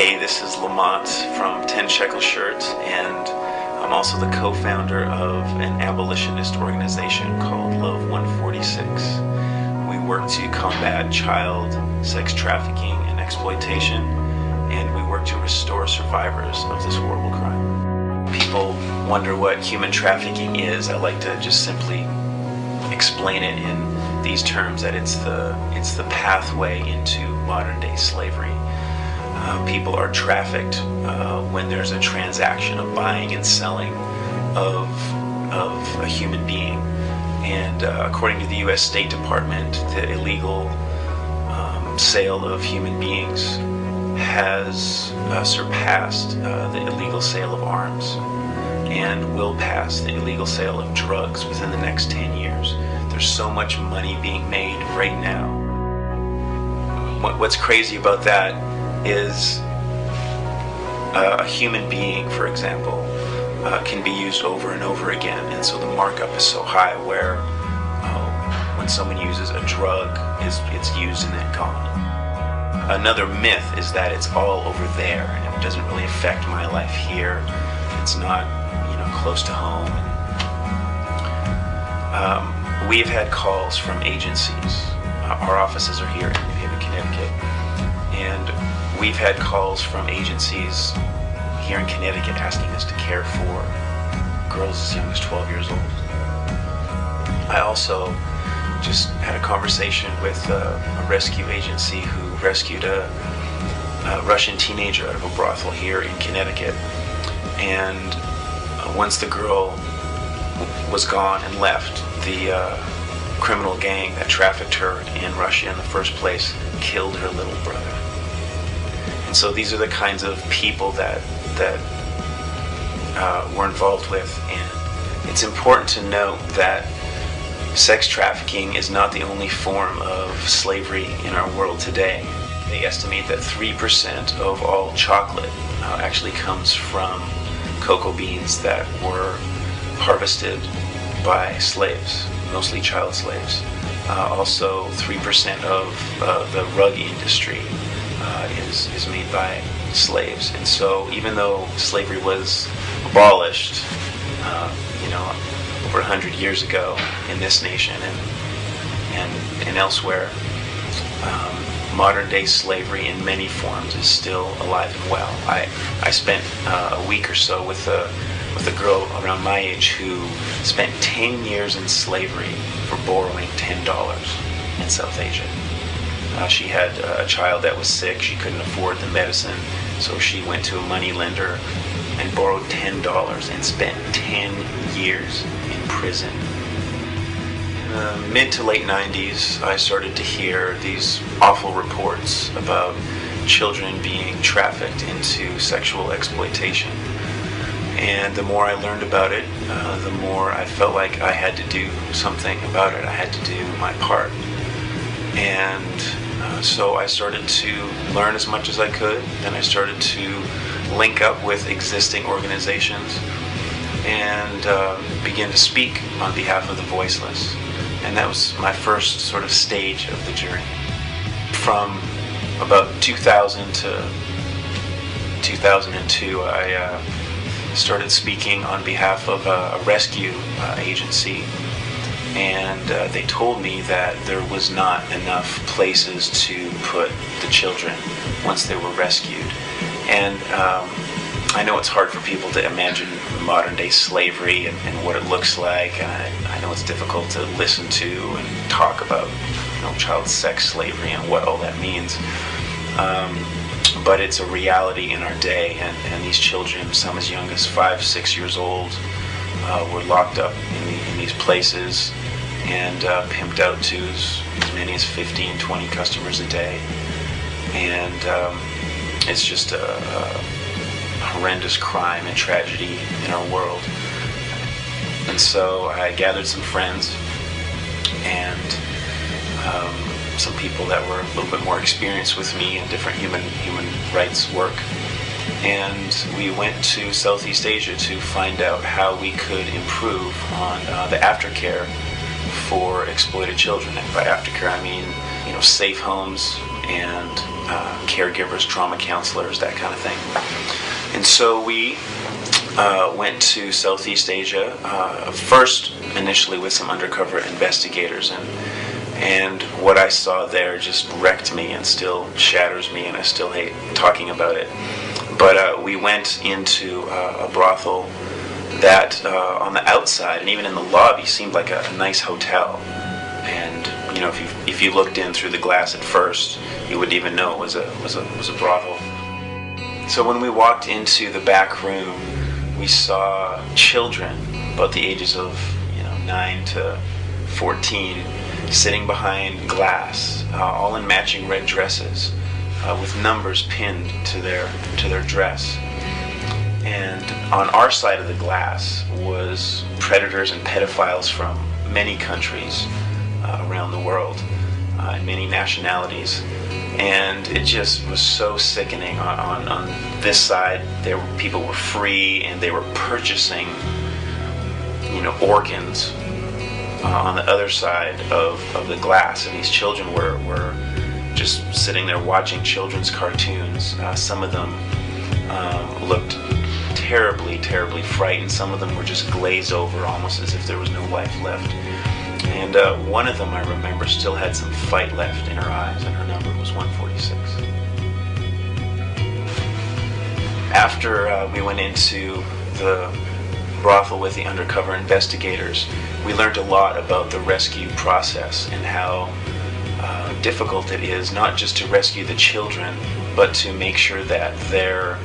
Hey, this is Lamont from 10 Shekel Shirts, and I'm also the co-founder of an abolitionist organization called Love 146. We work to combat child sex trafficking and exploitation, and we work to restore survivors of this horrible crime. People wonder what human trafficking is. I like to just simply explain it in these terms, that it's the pathway into modern-day slavery. People are trafficked when there's a transaction of buying and selling of a human being. And according to the U.S. State Department, the illegal sale of human beings has surpassed the illegal sale of arms, and will pass the illegal sale of drugs within the next 10 years. There's so much money being made right now. What's crazy about that is a human being, for example, can be used over and over again, and so the markup is so high where when someone uses a drug, it's used and then gone. Another myth is that it's all over there and it doesn't really affect my life here. It's not, close to home. We've had calls from agencies. Our offices are here in New Haven, Connecticut, and we've had calls from agencies here in Connecticut asking us to care for girls as young as 12 years old. I also just had a conversation with a rescue agency who rescued a Russian teenager out of a brothel here in Connecticut. And once the girl was gone and left, the criminal gang that trafficked her in Russia in the first place killed her little brother. And so these are the kinds of people that we're involved with. And it's important to note that sex trafficking is not the only form of slavery in our world today. They estimate that 3% of all chocolate actually comes from cocoa beans that were harvested by slaves, mostly child slaves. Also, 3% of the rug industry is made by slaves. And so even though slavery was abolished, over 100 years ago in this nation and elsewhere, modern-day slavery in many forms is still alive and well. I spent a week or so with a girl around my age who spent 10 years in slavery for borrowing $10 in South Asia. She had a child that was sick. She couldn't afford the medicine, so she went to a money lender and borrowed $10 and spent 10 years in prison. In the mid to late 90s, I started to hear these awful reports about children being trafficked into sexual exploitation. And the more I learned about it, the more I felt like I had to do something about it. I had to do my part. And so I started to learn as much as I could. Then I started to link up with existing organizations and begin to speak on behalf of the voiceless. And that was my first sort of stage of the journey. From about 2000 to 2002, I started speaking on behalf of a rescue agency, and they told me that there was not enough places to put the children once they were rescued. And I know it's hard for people to imagine modern-day slavery and what it looks like. I know it's difficult to listen to and talk about, child sex slavery and what all that means. But it's a reality in our day, and these children, some as young as 5, 6 years old, were locked up in these places and pimped out to as many as 15, 20 customers a day. And it's just a horrendous crime and tragedy in our world. And so I gathered some friends and some people that were a little bit more experienced with me in different human rights work, and we went to Southeast Asia to find out how we could improve on the aftercare for exploited children. And by aftercare I mean safe homes and caregivers, trauma counselors, that kind of thing. And so we went to Southeast Asia, first initially with some undercover investigators, and what I saw there just wrecked me and still shatters me, and I still hate talking about it. But we went into a brothel that on the outside and even in the lobby seemed like a nice hotel. And you know, if you looked in through the glass at first, you wouldn't even know it was a brothel. So when we walked into the back room, we saw children about the ages of 9 to 14 sitting behind glass, all in matching red dresses, with numbers pinned to their dress. And on our side of the glass was predators and pedophiles from many countries around the world, and many nationalities. And it just was so sickening. On this side, people were free and they were purchasing, organs. On the other side of the glass, and these children were just sitting there watching children's cartoons. Some of them looked terribly, terribly frightened. Some of them were just glazed over, almost as if there was no life left. And one of them, I remember, still had some fight left in her eyes, and her number was 146. After we went into the brothel with the undercover investigators, we learned a lot about the rescue process and how difficult it is not just to rescue the children, but to make sure that their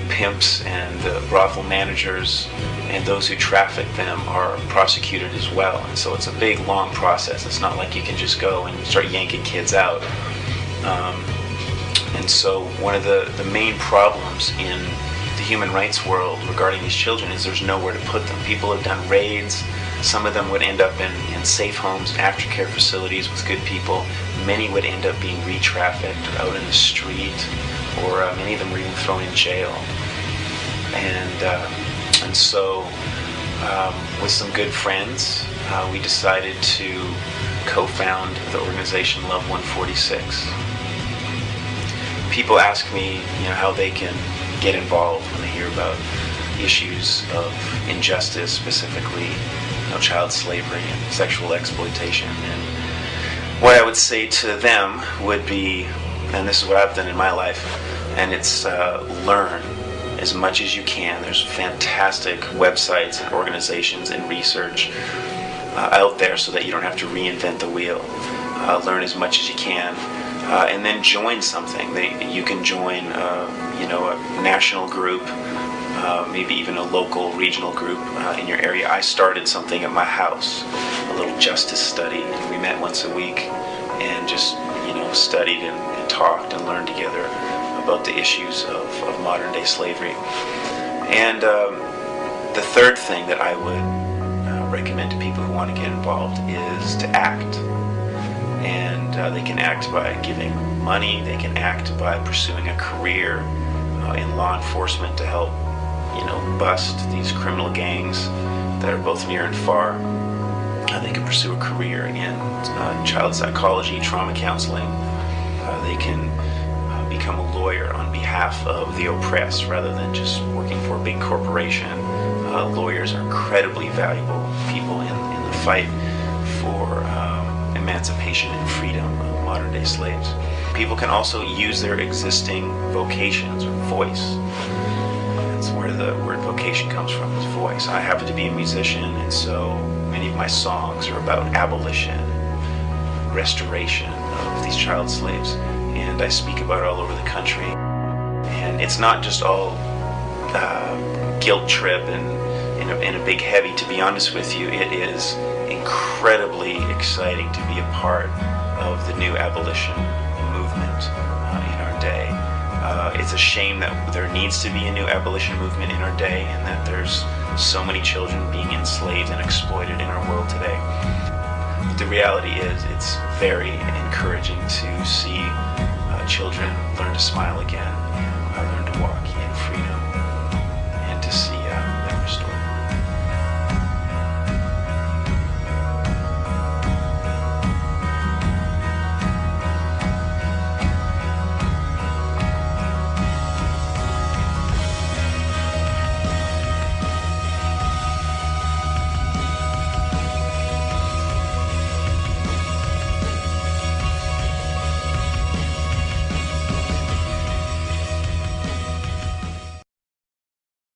pimps and brothel managers and those who traffic them are prosecuted as well. And so it's a big, long process. It's not like you can just go and start yanking kids out. And so one of the main problems in the human rights world regarding these children is there's nowhere to put them. People have done raids. Some of them would end up in safe homes, aftercare facilities with good people. Many would end up being re-trafficked or out in the street, or many of them were even thrown in jail. And so with some good friends, we decided to co-found the organization Love 146. People ask me, how they can get involved when they hear about issues of injustice, specifically, child slavery and sexual exploitation. And what I would say to them would be, and this is what I've done in my life, and it's learn as much as you can. There's fantastic websites and organizations and research out there so that you don't have to reinvent the wheel. Learn as much as you can. And then join something. You can join, a national group, maybe even a local, regional group in your area. I started something at my house, a little justice study, and we met once a week and just, studied and talked and learned together about the issues of modern-day slavery. And the third thing that I would recommend to people who want to get involved is to act. And they can act by giving money, they can act by pursuing a career in law enforcement to help, bust these criminal gangs that are both near and far. They can pursue a career in child psychology, trauma counseling. They can become a lawyer on behalf of the oppressed rather than just working for a big corporation. Lawyers are incredibly valuable people in the fight for emancipation and freedom of modern-day slaves. People can also use their existing vocations or voice. That's where the word vocation comes from, is voice. I happen to be a musician, and so many of my songs are about abolition, restoration of these child slaves, and I speak about it all over the country. And it's not just all guilt trip and a big heavy. To be honest with you, it is incredibly exciting to be a part of the new abolition movement in our day. It's a shame that there needs to be a new abolition movement in our day, and that there's so many children being enslaved and exploited in our world today. But the reality is, it's very encouraging to see children learn to smile again.